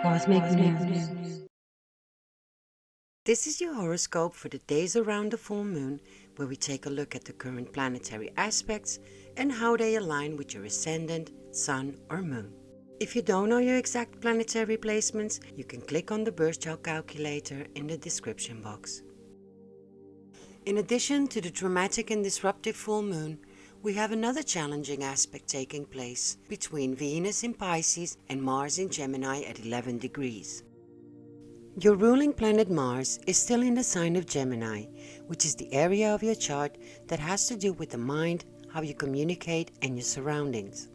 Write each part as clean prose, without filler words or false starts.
Cosmic News. This is your horoscope for the days around the full moon, where we take a look at the current planetary aspects and how they align with your ascendant, sun or moon. If you don't know your exact planetary placements, you can click on the birth chart calculator in the description box. In addition to the dramatic and disruptive full moon, we have another challenging aspect taking place between Venus in Pisces and Mars in Gemini at 11 degrees. Your ruling planet Mars is still in the sign of Gemini, which is the area of your chart that has to do with the mind, how you communicate, and your surroundings.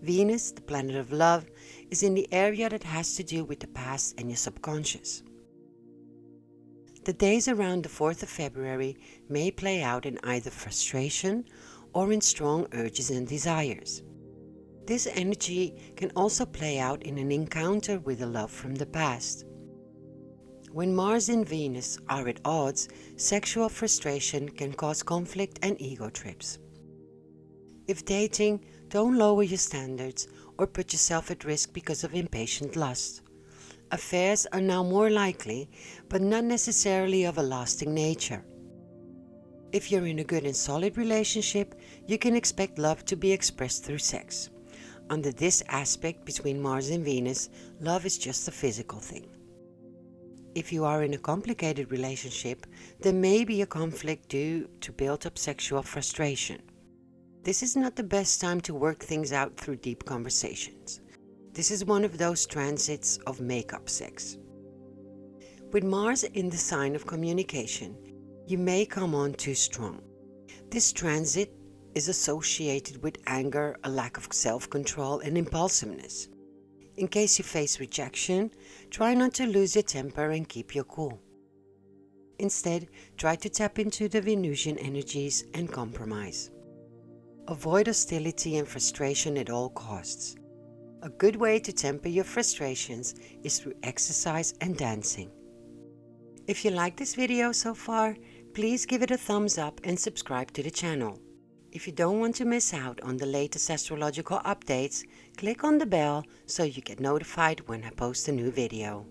Venus, the planet of love, is in the area that has to do with the past and your subconscious. The days around the 4th of February may play out in either frustration or in strong urges and desires. This energy can also play out in an encounter with a love from the past. When Mars and Venus are at odds, sexual frustration can cause conflict and ego trips. If dating, don't lower your standards or put yourself at risk because of impatient lust. Affairs are now more likely, but not necessarily of a lasting nature. If you're in a good and solid relationship, you can expect love to be expressed through sex. Under this aspect between Mars and Venus, love is just a physical thing. If you are in a complicated relationship, there may be a conflict due to built-up sexual frustration. This is not the best time to work things out through deep conversations. This is one of those transits of make-up sex. With Mars in the sign of communication, you may come on too strong. This transit is associated with anger, a lack of self-control, and impulsiveness. In case you face rejection, try not to lose your temper and keep your cool. Instead, try to tap into the Venusian energies and compromise. Avoid hostility and frustration at all costs. A good way to temper your frustrations is through exercise and dancing. If you like this video so far, please give it a thumbs up and subscribe to the channel. If you don't want to miss out on the latest astrological updates, click on the bell so you get notified when I post a new video.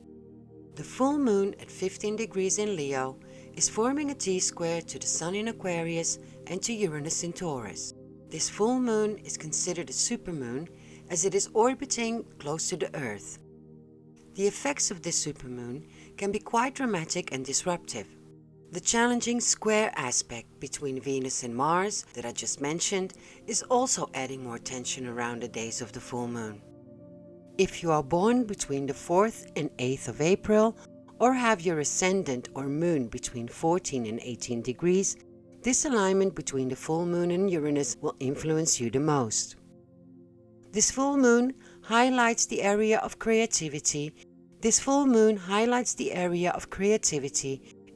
The full moon at 15 degrees in Leo is forming a T-square to the Sun in Aquarius and to Uranus in Taurus. This full moon is considered a supermoon as it is orbiting close to the Earth. The effects of this supermoon can be quite dramatic and disruptive. The challenging square aspect between Venus and Mars that I just mentioned is also adding more tension around the days of the full moon. If you are born between the 4th and 8th of April or have your ascendant or moon between 14 and 18 degrees, this alignment between the full moon and Uranus will influence you the most. This full moon highlights the area of creativity.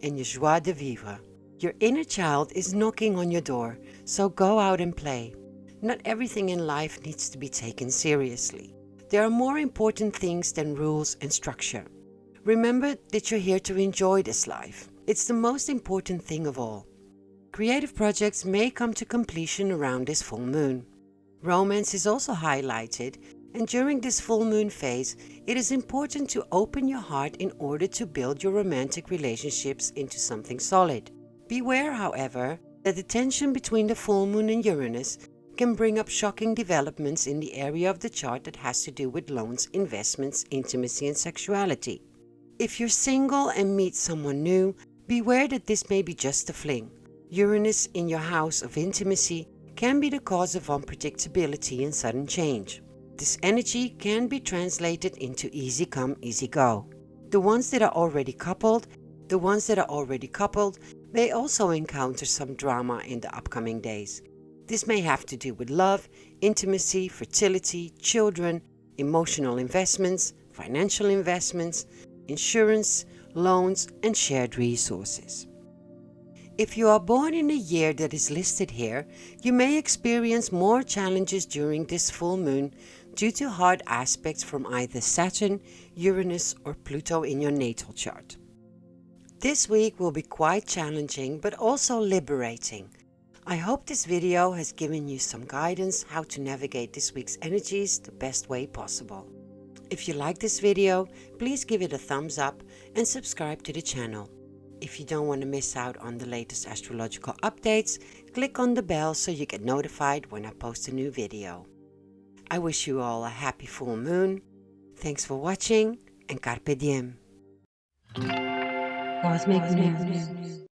And your joie de vivre. Your inner child is knocking on your door, so go out and play. Not everything in life needs to be taken seriously. There are more important things than rules and structure. Remember that you're here to enjoy this life. It's the most important thing of all. Creative projects may come to completion around this full moon. Romance is also highlighted, and during this full moon phase, it is important to open your heart in order to build your romantic relationships into something solid. Beware, however, that the tension between the full moon and Uranus can bring up shocking developments in the area of the chart that has to do with loans, investments, intimacy, and sexuality. If you're single and meet someone new, beware that this may be just a fling. Uranus in your house of intimacy can be the cause of unpredictability and sudden change. This energy can be translated into easy come, easy go. The ones that are already coupled may also encounter some drama in the upcoming days. This may have to do with love, intimacy, fertility, children, emotional investments, financial investments, insurance, loans, and shared resources. If you are born in a year that is listed here, you may experience more challenges during this full moon due to hard aspects from either Saturn, Uranus, or Pluto in your natal chart. This week will be quite challenging but also liberating. I hope this video has given you some guidance how to navigate this week's energies the best way possible. If you like this video, please give it a thumbs up and subscribe to the channel. If you don't want to miss out on the latest astrological updates, click on the bell so you get notified when I post a new video. I wish you all a happy full moon. Thanks for watching and carpe diem. Cosmic News.